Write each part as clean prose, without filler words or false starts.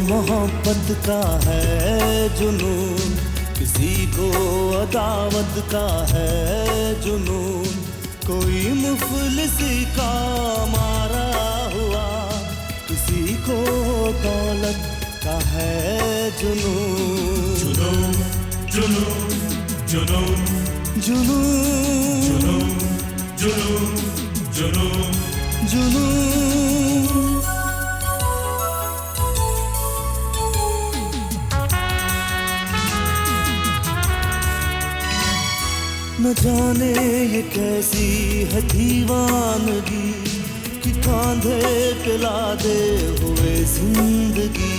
मोहब्बत का है जुनून, किसी को अदावत का है जुनून, कोई मुफलिसी का मारा हुआ, किसी को दौलत का है जुनून। जुनून जुनून जुनून जुनून जुनून जुनून जुनून। न जाने ये कैसी है दीवानगी कि कांधे पे लादे हुए जिंदगी,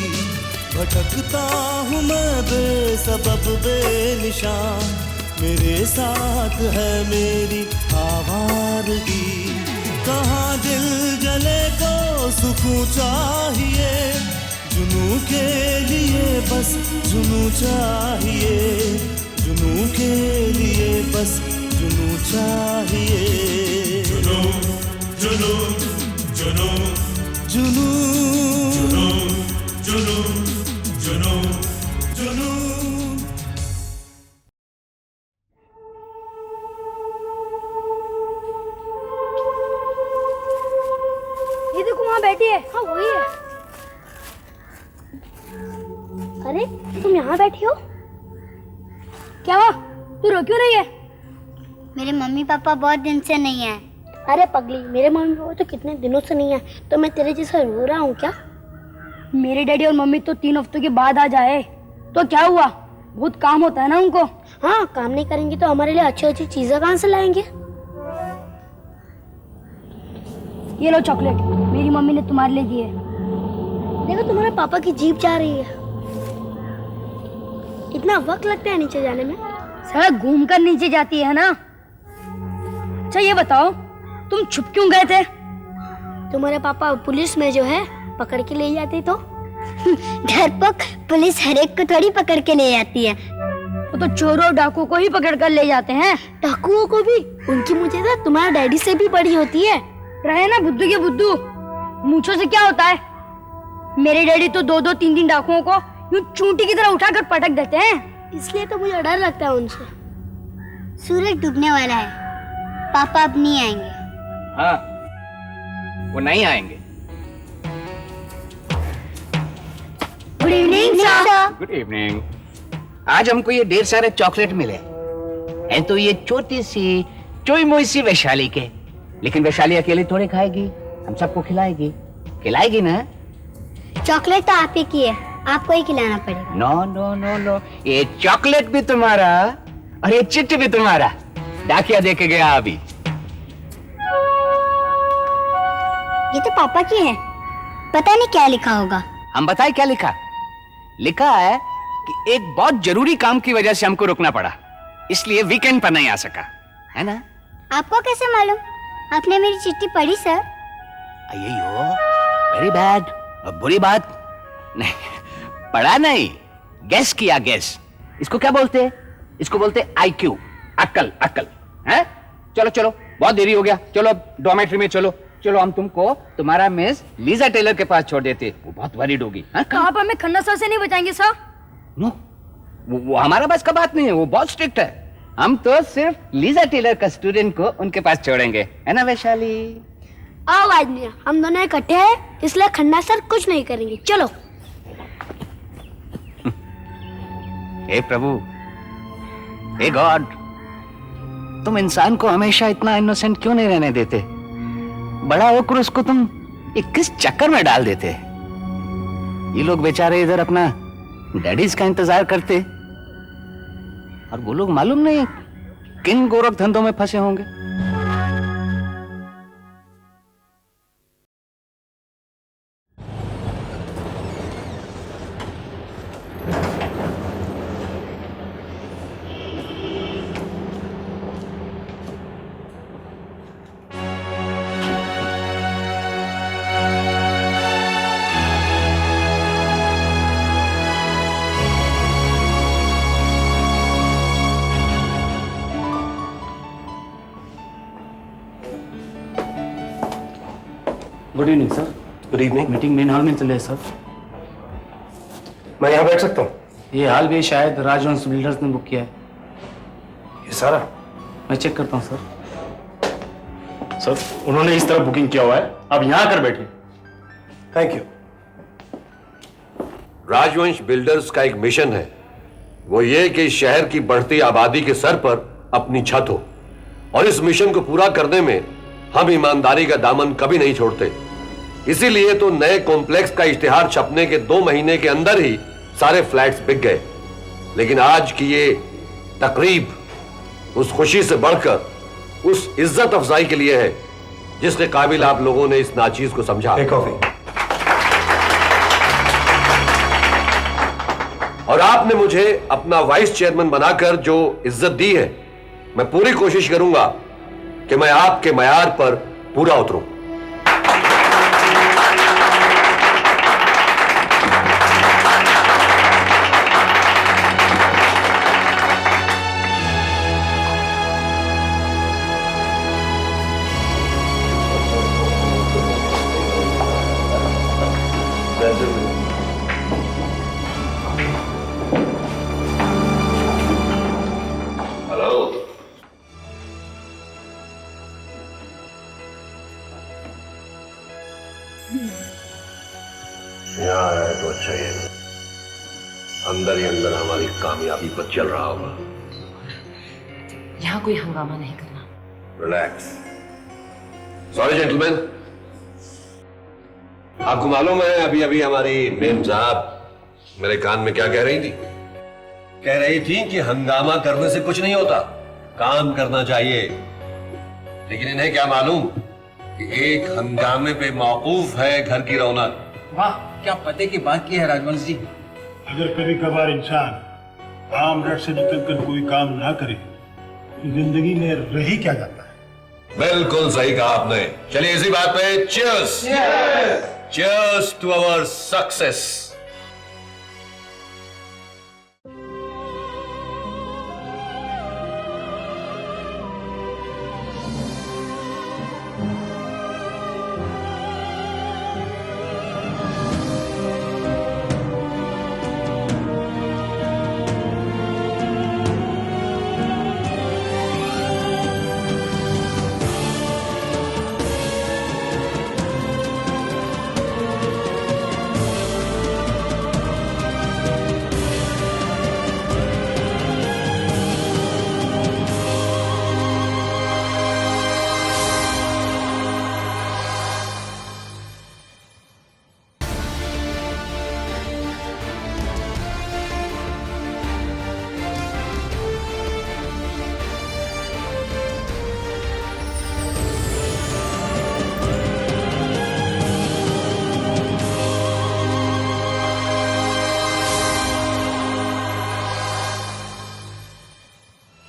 भटकता हूँ मैं बेसबब बेनिशान, मेरे साथ है मेरी आवारगी। कहाँ दिल जले को सुकून चाहिए, जुनून के लिए बस जुनून चाहिए, जुनून के लिए बस जुनून चाहिए। जुनून जुनून जुनून जुनून जुनून जुनून जुनून। ये देखो वहाँ बैठी है। हाँ वही है। अरे तुम यहाँ बैठी हो, क्या हुआ? तू रो क्यों रही है? मेरे मम्मी पापा बहुत दिन से नहीं आए। अरे पगली, मेरे मम्मी पापा तो कितने दिनों से नहीं आए, तो मैं तेरे जैसा रो रहा हूँ क्या? मेरे डैडी और मम्मी तो 3 हफ्तों के बाद आ जाए तो क्या हुआ, बहुत काम होता है ना उनको। हाँ, काम नहीं करेंगे तो हमारे लिए अच्छी अच्छी चीजें कहाँ से लाएंगे? ये लो चॉकलेट, मेरी मम्मी ने तुम्हारे लिए दी है। देखो तुम्हारे पापा की जीप जा रही है। इतना वक्त लगता है नीचे जाने में? सड़क घूमकर नीचे जाती है ना। अच्छा ये बताओ, तुम छुप क्यों गए थे? तुम्हारे पापा पुलिस में जो है पकड़ के ले जाते तो। डरपोक, पुलिस हर एक को थोड़ी पकड़ के ले जाती है। वो तो चोरों डाकू को ही पकड़ कर ले जाते हैं। डाकुओं को भी? उनकी मुझे तो तुम्हारे डैडी से भी बड़ी होती है। रहे ना बुद्धू के बुद्धू, मूंछों से क्या होता है। मेरे डैडी तो 2-2, 3-3 डाकुओं को यूं चूंटी की तरह उठाकर पटक देते हैं। इसलिए तो मुझे डर लगता है उनसे। सूरज डूबने वाला है, पापा अब नहीं आएंगे। हाँ, वो नहीं आएंगे। Good evening sir. Good evening. आज हमको ये ढेर सारे चॉकलेट मिले हैं, तो ये छोटी सी चोई मोई सी वैशाली के, लेकिन वैशाली अकेली थोड़ी खाएगी, हम सबको खिलाएगी। खिलाएगी ना? चॉकलेट तो आप ही की है, आपको ही खिलाना पड़ेगा। नो नो नो नो, ये चॉकलेट भी तुम्हारा और ये चिट्ठी भी तुम्हारा। डाकिया दे के गया अभी। ये तो पापा की है, पता नहीं क्या लिखा होगा। हम बताए क्या लिखा? लिखा है कि एक बहुत जरूरी काम की वजह से हमको रुकना पड़ा, इसलिए वीकेंड पर नहीं आ सका, है ना? आपको कैसे मालूम? आपने मेरी चिट्ठी पढ़ी सर? अय्यो, वेरी बैड। बुरी बात नहीं, पढ़ा नहीं, गेस किया। गेस इसको क्या बोलते हैं? इसको बोलते हैं IQ, अक्ल। अक्ल है? चलो चलो, बहुत देरी हो गया, चलो अब डॉर्मेट्री में चलो। चलो हम तुमको तुम्हारा मिस लीजा टेलर के पास छोड़ देते, वो बहुत वरीड होगी। आप हमें खन्ना सर से नहीं बचाएंगे सर? नो, वो हमारा बस का बात नहीं है, वो बहुत स्ट्रिक्ट है। हम तो सिर्फ लीजा टेलर का स्टूडेंट को उनके पास छोड़ेंगे, है ना वैशाली? आओ आदमी, हम दोनों इकट्ठे हैं, इसलिए खन्ना सर कुछ नहीं करेंगे। चलो। हे प्रभु, हे गॉड, तुम इंसान को हमेशा इतना इनोसेंट क्यों नहीं रहने देते? बड़ा होकर उसको तुम किस चक्कर में डाल देते? ये लोग बेचारे इधर अपना डैडीज का इंतजार करते, और वो लोग मालूम नहीं किन गोरख धंधों में फंसे होंगे। Good evening sir. Good evening. Meeting main hall में चले सर। मैं यहाँ बैठ सकता हूँ? ये हाल भी शायद राजवंश बिल्डर्स ने बुक किया है। ये सारा? मैं चेक करता हूँ सर। सर, उन्होंने इस तरह बुकिंग किया हुआ है, आप यहाँ आकर बैठिए। Thank you. राजवंश बिल्डर्स का एक मिशन है, वो ये कि शहर की बढ़ती आबादी के सर पर अपनी छत हो, और इस मिशन को पूरा करने में हम ईमानदारी का दामन कभी नहीं छोड़ते। इसीलिए तो नए कॉम्प्लेक्स का इश्तिहार छपने के 2 महीने के अंदर ही सारे फ्लैट्स बिक गए। लेकिन आज की ये तकरीब उस खुशी से बढ़कर उस इज्जत अफजाई के लिए है जिसके काबिल आप लोगों ने इस नाचीज को समझा। एक कॉफी। और आपने मुझे अपना वाइस चेयरमैन बनाकर जो इज्जत दी है, मैं पूरी कोशिश करूंगा कि मैं आपके मयार पर पूरा उतरूं। यहाँ आया तो अच्छा ही है, अंदर ही अंदर हमारी कामयाबी पर चल रहा होगा। यहाँ कोई हंगामा नहीं करना। रिलैक्स। सॉरी जेंटलमैन, आपको मालूम है अभी अभी हमारी मेम साहब मेरे कान में क्या कह रही थी? कह रही थी कि हंगामा करने से कुछ नहीं होता, काम करना चाहिए। लेकिन इन्हें क्या मालूम कि एक हंगामे पे मौकूफ है घर की रौनक। वाह, क्या पते की बात की है राजवंश जी। अगर कभी कभार इंसान काम रट से निकलकर कोई काम ना करे तो जिंदगी में रह ही क्या जाता है। बिल्कुल सही कहा आपने। चलिए इसी बात पे cheers. Cheers to our success.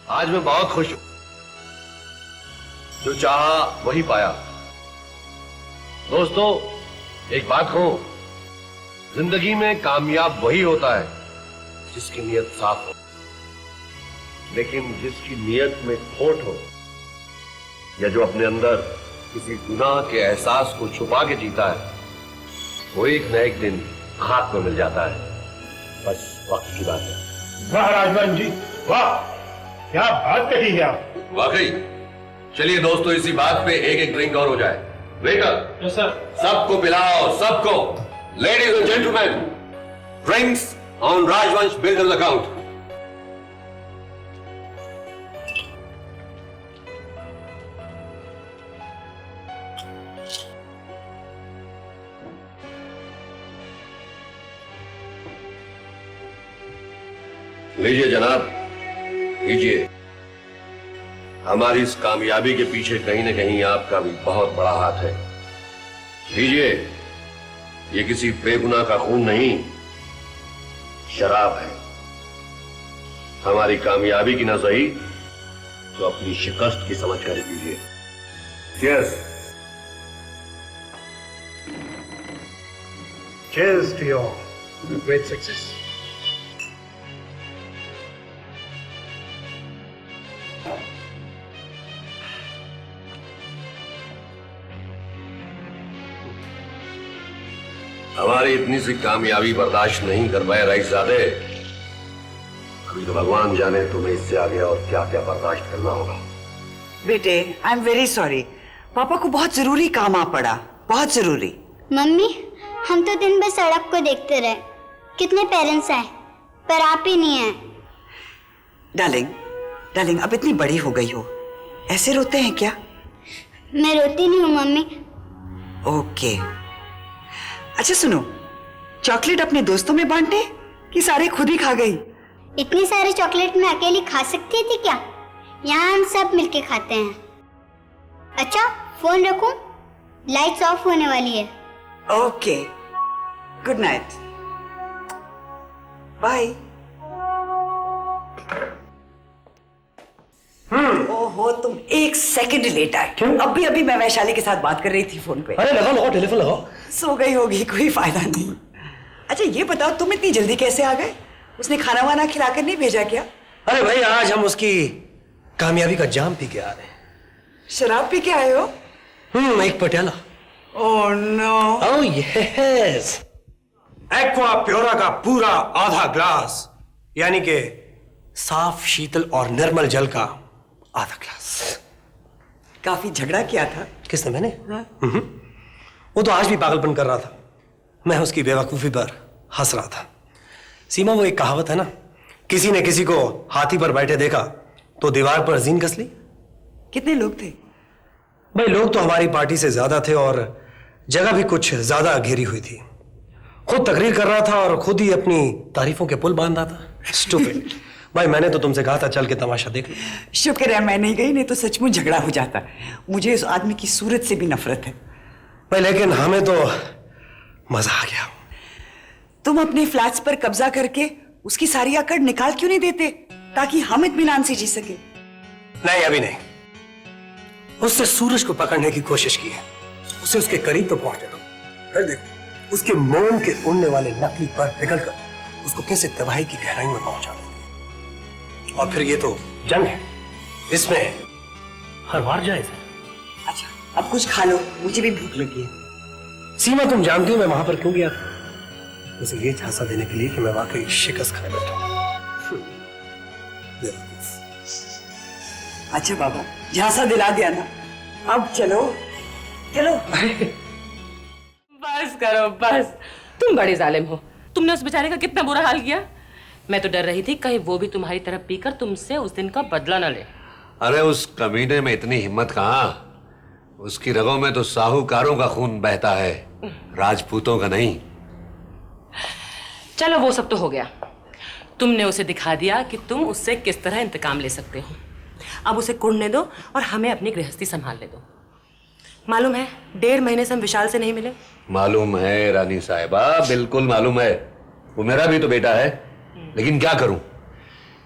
आज मैं बहुत खुश हूं। जो चाहा वही पाया। दोस्तों, एक बात कहूं, जिंदगी में कामयाब वही होता है जिसकी नीयत साफ हो, लेकिन जिसकी नीयत में खोट हो या जो अपने अंदर किसी गुनाह के एहसास को छुपा के जीता है, वो एक न एक दिन खाक में मिल जाता है। बस वक्त की बात है। वाह राजवंश जी, वाह, क्या बात कही है आप। वाकई। चलिए दोस्तों, इसी बात पे एक एक ड्रिंक और हो जाए। Waiter, yes sir. सबको पिलाओ, सबको। Ladies and gentleman, drinks on राजवंश बिल्डर्स अकाउंट। लीजिए जनाब, लीजिए। हमारी इस कामयाबी के पीछे कहीं न कहीं आपका भी बहुत बड़ा हाथ है। लीजिए, ये किसी बेगुनाह का खून नहीं, शराब है। हमारी कामयाबी की ना सही तो अपनी शिकस्त की समझ कर लीजिए। Cheers. Cheers to your great success. हमारी इतनी सी कामयाबी बर्दाश्त नहीं कर पाए रईसजादे। अभी तो भगवान जाने तुम्हें इससे आगे और क्या क्या बर्दाश्त करना होगा। बेटे, आई एम वेरी सॉरी। पापा को बहुत जरूरी काम आ पड़ा, बहुत जरूरी। मम्मी, हम तो दिन भर सड़क को देखते रहे, कितने पेरेंट्स आए पर आप ही नहीं आए। डार्लिंग, डार्लिंग, अब इतनी बड़ी हो गई हो, ऐसे रोते हैं क्या? मैं रोती नहीं हूँ मम्मी। ओके। अच्छा सुनो, चॉकलेट अपने दोस्तों में बांटे कि सारे खुद ही खा गई? इतनी सारी चॉकलेट मैं अकेली खा सकती थी क्या? यहाँ हम सब मिलके खाते हैं। अच्छा, फोन रखूं? लाइट्स ऑफ होने वाली है। Okay, good night, bye. ओहो, तुम एक सेकंड लेट आए। क्यों? अभी मैं वैशाली के साथ बात कर रही थी फोन पे। अरे लगाओ टेलीफोन लगाओ। सो गई होगी, कोई फायदा नहीं। अच्छा ये बताओ, तुम इतनी जल्दी कैसे आ गए? उसने खाना वाना खिलाकर नहीं भेजा क्या? अरे भाई, आज हम उसकी कामयाबी का जाम पी के आ रहे हैं। शराब पी के आए हो? एक Patiala. Oh no. Oh yes. Aqua Pura का पूरा आधा ग्लास, यानी कि साफ, शीतल और निर्मल जल का आधा ग्लास। काफी झगड़ा किया था। किसने? मैंने? वो तो आज भी पागलपन कर रहा था। मैं उसकी बेवकूफी पर हंस रहा था। सीमा, वो एक कहावत है ना, किसी ने किसी को हाथी पर बैठे देखा तो दीवार पर जीन कस ली। कितने लोग थे? भाई, लोग तो हमारी पार्टी से ज्यादा थे और जगह भी कुछ ज्यादा घेरी हुई थी। खुद तकरीर कर रहा था और खुद ही अपनी तारीफों के पुल बांध रहा था। स्टूपिड। भाई, मैंने तो तुमसे कहा था चल के तमाशा देख लो। शुक्र है मैं नहीं गई, नहीं तो सचमुच झगड़ा हो जाता। मुझे इस आदमी की सूरत से भी नफरत है। भाई, लेकिन हमें तो मजा आ गया। तुम अपने फ्लैट्स पर कब्जा करके उसकी सारी आकड़ निकाल क्यों नहीं देते, ताकि हम इत्मीनान से जी सके? नहीं, अभी नहीं। उससे सूरज को पकड़ने की कोशिश की है, उसे उसके करीब तो पहुंचने दो। फिर देखो उसके मोम के उड़ने वाले नकली पर पिघलकर उसको कैसे तबाही की गहराई में पहुंचा देंगे। और फिर ये तो जंग है, इसमें हर बार जायज है। अच्छा, अब कुछ खा लो, मुझे भी भूख लगी है। सीमा, तुम जानती हो मैं वहां पर क्यों गया था? उसे ये झांसा देने के लिए कि मैं वाकई शिकस्त खाने बैठा हूं। अच्छा बाबा, झांसा दिला दिया ना, अब चलो चलो। बस करो बस, तुम बड़े जालिम हो। तुमने उस बेचारे का कितना बुरा हाल किया। मैं तो डर रही थी कहीं वो भी तुम्हारी तरफ पीकर तुमसे उस दिन का बदला न ले। अरे उस कमीने में इतनी हिम्मत कहाँ, उसकी रगों में तो साहूकारों का खून बहता है, राजपूतों का नहीं। चलो वो सब तो हो गया, तुमने उसे दिखा दिया कि तुम उससे किस तरह इंतकाम ले सकते हो। अब उसे कुड़ने दो और हमें अपनी गृहस्थी संभालने दो। मालूम है 1.5 महीने से हम विशाल से नहीं मिले। मालूम है रानी साहिबा, बिल्कुल मालूम है। वो मेरा भी तो बेटा है, लेकिन क्या करूं,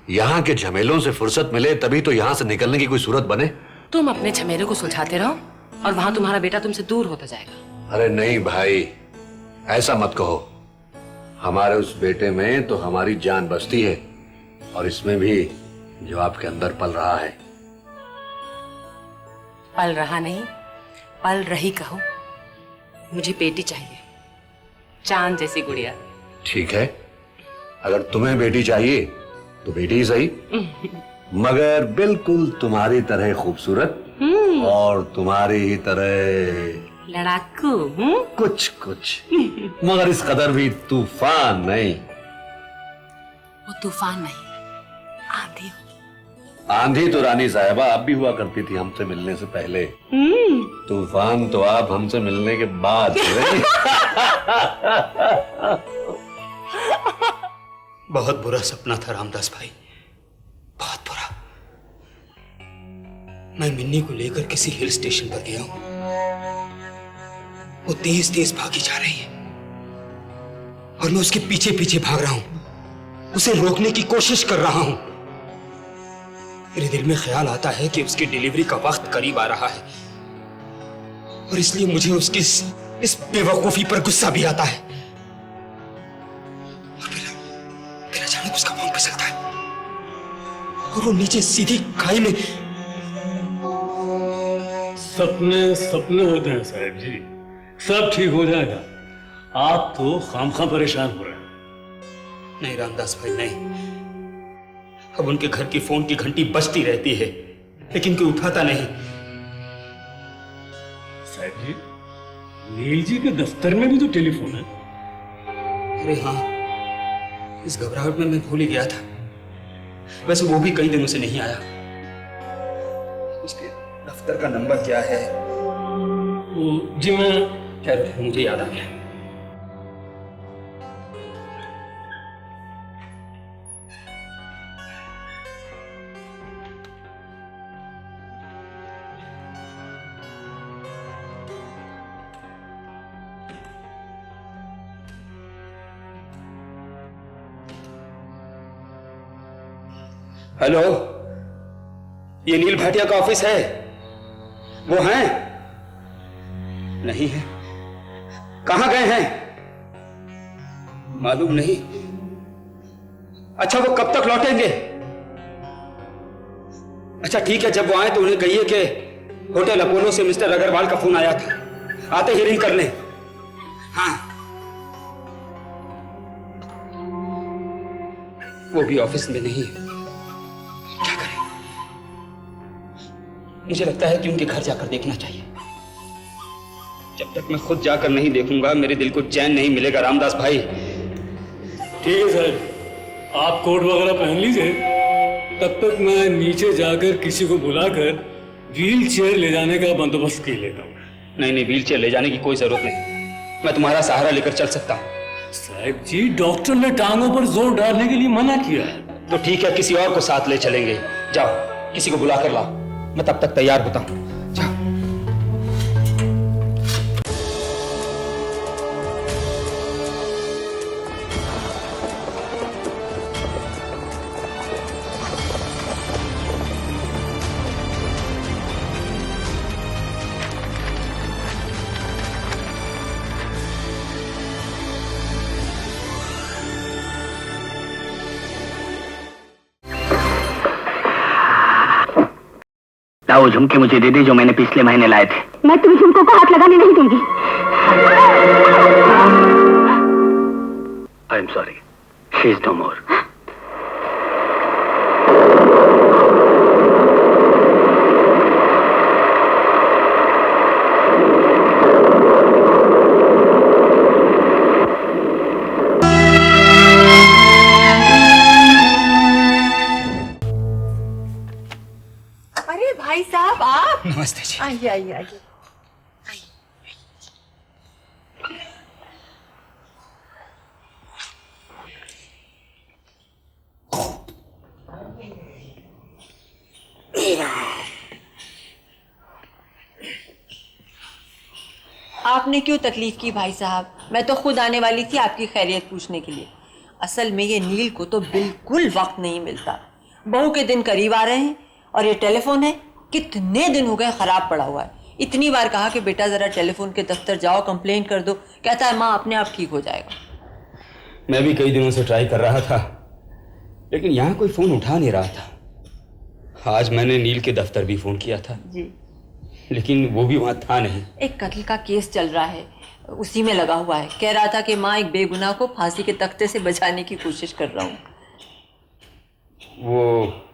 यहाँ के झमेलों से फुर्सत मिले तभी तो यहाँ से निकलने की कोई सूरत बने। तुम अपने झमेलों को सुलझाते रहो और वहां तुम्हारा बेटा तुमसे दूर होता जाएगा। अरे नहीं भाई, ऐसा मत कहो। हमारे उस बेटे में तो हमारी जान बसती है और इसमें भी जो आपके अंदर पल रहा है। पल रहा नहीं, पल रही कहो। मुझे बेटी चाहिए, चांद जैसी गुड़िया। ठीक है, अगर तुम्हें बेटी चाहिए तो बेटी ही सही, मगर बिल्कुल तुम्हारी तरह खूबसूरत और तुम्हारी ही तरह लड़ाकू। कुछ कुछ मगर इस कदर भी तूफान नहीं। वो तूफान नहीं, आंधी हो। आंधी तो रानी साहिबा आप भी हुआ करती थी हमसे मिलने से पहले। तूफान तो आप हमसे मिलने के बाद हुए। बहुत बुरा सपना था रामदास भाई, बहुत बुरा। मैं मिन्नी को लेकर किसी हिल स्टेशन पर गया हूं। वो तेज तेज भागी जा रही है और मैं उसके पीछे पीछे भाग रहा हूं, उसे रोकने की कोशिश कर रहा हूं। मेरे दिल में ख्याल आता है कि उसकी डिलीवरी का वक्त करीब आ रहा है और इसलिए मुझे उसकी इस बेवकूफी पर गुस्सा भी आता है। और फिर अचानक उसका पांव फिसलता है और वो नीचे सीधी खाई में। सपने सपने होते हैं साहब जी, सब ठीक हो जाएगा। आप तो खामखा परेशान हो रहे हैं। नहीं रामदास भाई नहीं, अब उनके घर की फोन की घंटी बजती रहती है लेकिन कोई उठाता नहीं। साहब जी, नील जी के दफ्तर में भी तो टेलीफोन है। अरे हाँ, इस घबराहट में मैं भूल ही गया था। वैसे वो भी कई दिनों से नहीं आया। उसके दफ्तर का नंबर क्या है? जी मैं खैर मुझे याद आ गया। हेलो, ये नील भाटिया का ऑफिस है? वो हैं? नहीं है। कहां गए हैं? मालूम नहीं। अच्छा, वो कब तक लौटेंगे? अच्छा ठीक है, जब वो आए तो उन्हें कहिए कि होटल अपोलो से मिस्टर अग्रवाल का फोन आया था, आते ही रिंग कर लें। हाँ, वो भी ऑफिस में नहीं है। क्या करें? मुझे लगता है कि उनके घर जाकर देखना चाहिए। जब तक मैं खुद जाकर नहीं देखूंगा मेरे दिल को चैन नहीं मिलेगा रामदास भाई। ठीक है सर, आप कोट वगैरह पहन लीजिए, तब तक मैं नीचे जाकर किसी को बुलाकर व्हील चेयर ले जाने का बंदोबस्त कर लेता हूँ। नहीं नहीं, व्हील चेयर ले जाने की कोई जरूरत नहीं, मैं तुम्हारा सहारा लेकर चल सकता हूँ। साहब जी, डॉक्टर ने टांगों पर जोर डालने के लिए मना किया है। तो ठीक है, किसी और को साथ ले चलेंगे। जाओ, किसी को बुला कर लाओ, मैं तब तक तैयार होता हूँ। जाओ। वो झुमके मुझे दे दे जो मैंने पिछले महीने लाए थे। मैं तुम झुमकों को हाथ लगाने नहीं दूंगी। I am sorry, she is no more. भाई साहब आप? नमस्ते जी। आइए आइए आइए। आपने क्यों तकलीफ की भाई साहब? मैं तो खुद आने वाली थी आपकी खैरियत पूछने के लिए। असल में ये नील को तो बिल्कुल वक्त नहीं मिलता। बहू के दिन करीब आ रहे हैं और ये टेलीफोन है कितने दिन हो गए खराब पड़ा हुआ है। इतनी बार कहा कि बेटा जरा टेलीफोन के दफ्तर जाओ, कंप्लेंट कर दो, कहता है माँ अपने आप ठीक हो जाएगा। मैं भी कई दिनों से ट्राई कर रहा था लेकिन यहाँ कोई फोन उठा नहीं रहा था। आज मैंने नील के दफ्तर भी फोन किया था जी, लेकिन वो भी वहाँ था नहीं। एक कत्ल का केस चल रहा है, उसी में लगा हुआ है। कह रहा था कि माँ एक बेगुनाह को फांसी के तख्ते से बचाने की कोशिश कर रहा हूँ। वो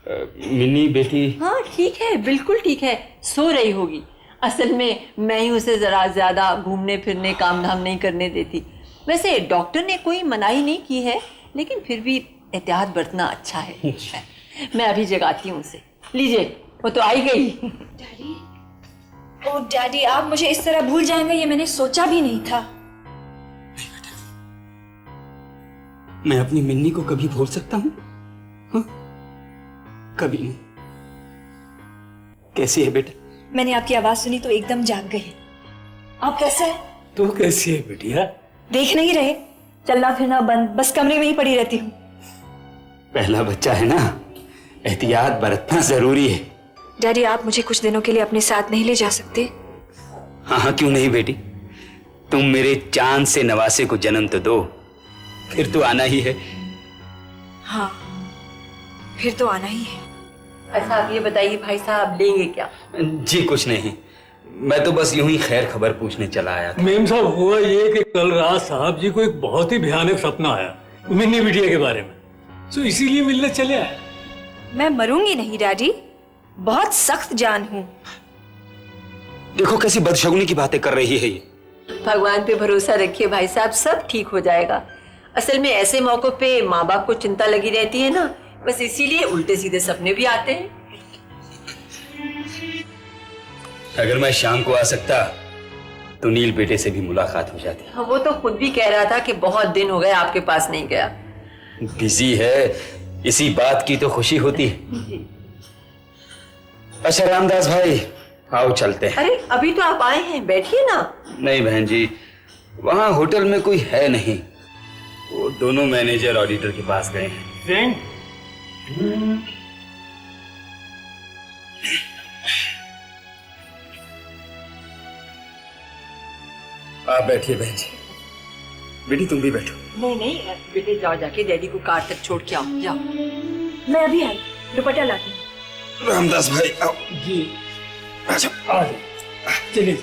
मिन्नी बेटी? हाँ ठीक है, बिल्कुल ठीक है, सो रही होगी। असल में मैं ही उसे ज़रा ज़्यादा घूमने फिरने काम धाम नहीं करने देती। वैसे डॉक्टर ने कोई मनाही नहीं की है लेकिन फिर भी एहतियात बरतना अच्छा है। मैं अभी जगाती हूँ उसे। लीजिए, वो तो आई गई। डैडी, ओ डैडी, आप मुझे इस तरह भूल जाएंगे ये मैंने सोचा भी नहीं था। मैं अपनी मिन्नी को कभी भूल सकता हूँ? कभी नहीं। कैसी है बेटा? मैंने आपकी आवाज सुनी तो एकदम जाग गई। आप कैसे हैं? तू कैसी है बिटिया? देख नहीं रहे, चलना फिरना बंद, बस कमरे में ही पड़ी रहती हूँ। पहला बच्चा है ना, एहतियात बरतना जरूरी है। डैडी, आप मुझे कुछ दिनों के लिए अपने साथ नहीं ले जा सकते? हाँ हाँ, क्यों नहीं बेटी, तुम मेरे चांद से नवासे को जन्म तो दो, फिर तो आना ही है। हाँ, फिर तो आना ही है। अच्छा आप ये बताइए भाई साहब, लेंगे क्या? जी कुछ नहीं, मैं तो बस यूं ही खैर खबर पूछने चला आया था। मेम साहब, हुआ ये कि कल रात साहब जी को एक बहुत ही भयानक सपना आया मिन्नी बिटिया के बारे में, तो इसीलिए मिलने चले आए। मैं मरूंगी नहीं डैडी, बहुत सख्त जान हूँ। देखो कैसी बदशगुनी की बातें कर रही है ये। भगवान पे भरोसा रखिए भाई साहब, सब ठीक हो जाएगा। असल में ऐसे मौकों पे माँ बाप को चिंता लगी रहती है ना, बस इसीलिए उल्टे सीधे सपने भी आते हैं। अगर मैं शाम को आ सकता तो नील बेटे से भी मुलाकात हो जाती। हाँ, वो तो खुद भी कह रहा था कि बहुत दिन हो गए आपके पास नहीं गया। बिजी है, इसी बात की तो खुशी होती है। अच्छा रामदास भाई, आओ चलते हैं। अरे अभी तो आप आए हैं, बैठिए ना। नहीं बहन जी, वहाँ होटल में कोई है नहीं, वो दोनों मैनेजर ऑडिटर के पास गए हैं। आप बैठिए बहन जी। बेटी तुम भी बैठो। नहीं नहीं बेटे, जाओ जाके डैडी को कार तक छोड़ के आओ, जाओ। मैं अभी आई, दुपट्टा लाती हूँ। रामदास भाई आओ। जी अच्छा आ जाओ, चलिए।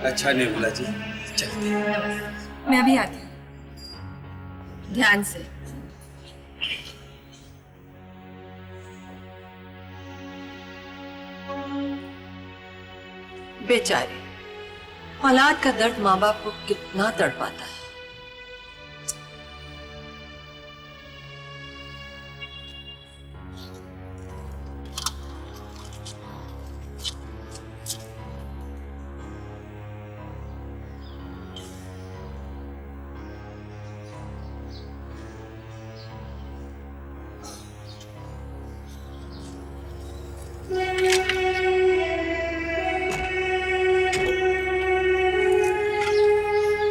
अच्छा निर्मला जी, चलते हैं। मैं अभी आती हूँ, ध्यान से। बेचारे, औलाद का दर्द माँ बाप को कितना तड़पाता है।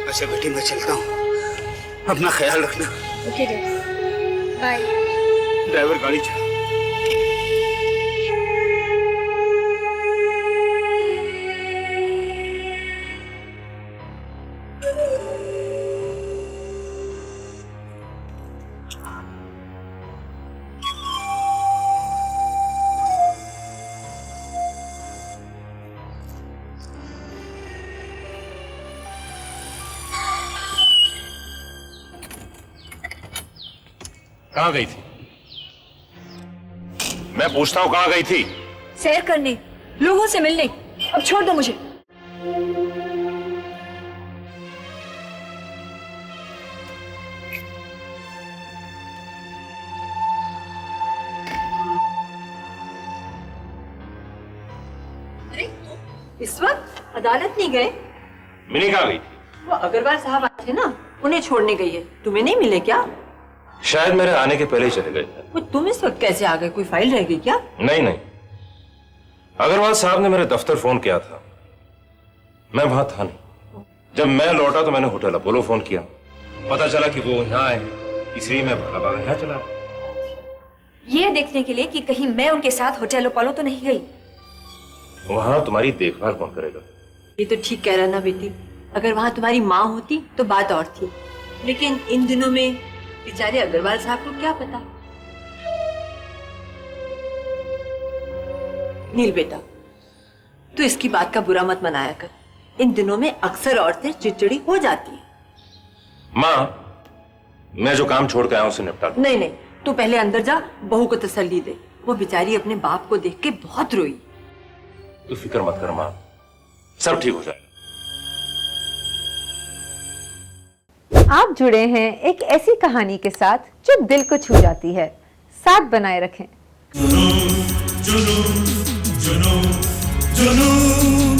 अच्छा बेटी, मैं चलता हूँ, अपना ख्याल रखना। Okay daddy, bye. ड्राइवर गाड़ी चला। कहाँ गई थी? मैं पूछता हूँ कहाँ गई थी? सैर करने, लोगों से मिलने। अब छोड़ दो मुझे। अरे इस वक्त अदालत नहीं गए? मिनी कहाँ गई थी? वो अग्रवाल साहब आए थे ना, उन्हें छोड़ने गई है। तुम्हें नहीं मिले क्या? शायद मेरे आने के पहले ही चले गए थे। वो तुम इस वक्त कैसे आ गए? कोई फाइल रह गई क्या? नहीं नहीं, अग्रवाल साहब ने मेरे दफ्तर फोन किया था, मैं वहां था नहीं। जब मैं लौटा तो मैंने होटल अपोलो फोन किया, पता चला कि वो यहाँ आए, इसलिए मैं भागा भागा यहाँ चला। ये देखने के लिए कि कहीं मैं उनके साथ होटल अपोलो तो नहीं गई। वहां तुम्हारी देखभाल कौन करेगा? ये तो ठीक कह रहा ना बेटी, अगर वहां तुम्हारी माँ होती तो बात और थी, लेकिन इन दिनों में बेचारे अग्रवाल साहब को क्या पता। नील बेटा, तू इसकी बात का बुरा मत मनाया कर। इन दिनों में अक्सर औरतें चिड़चिड़ी हो जाती हैं। माँ, मैं जो काम छोड़ के आया हूं उसे निपटा दो। नहीं नहीं, तू पहले अंदर जा, बहू को तसल्ली दे। वो बेचारी अपने बाप को देख के बहुत रोई। तू फिक्र मत कर माँ, सब ठीक हो जाएगा। आप जुड़े हैं एक ऐसी कहानी के साथ जो दिल को छू जाती है। साथ बनाए रखें। जुनून जुनून जुनून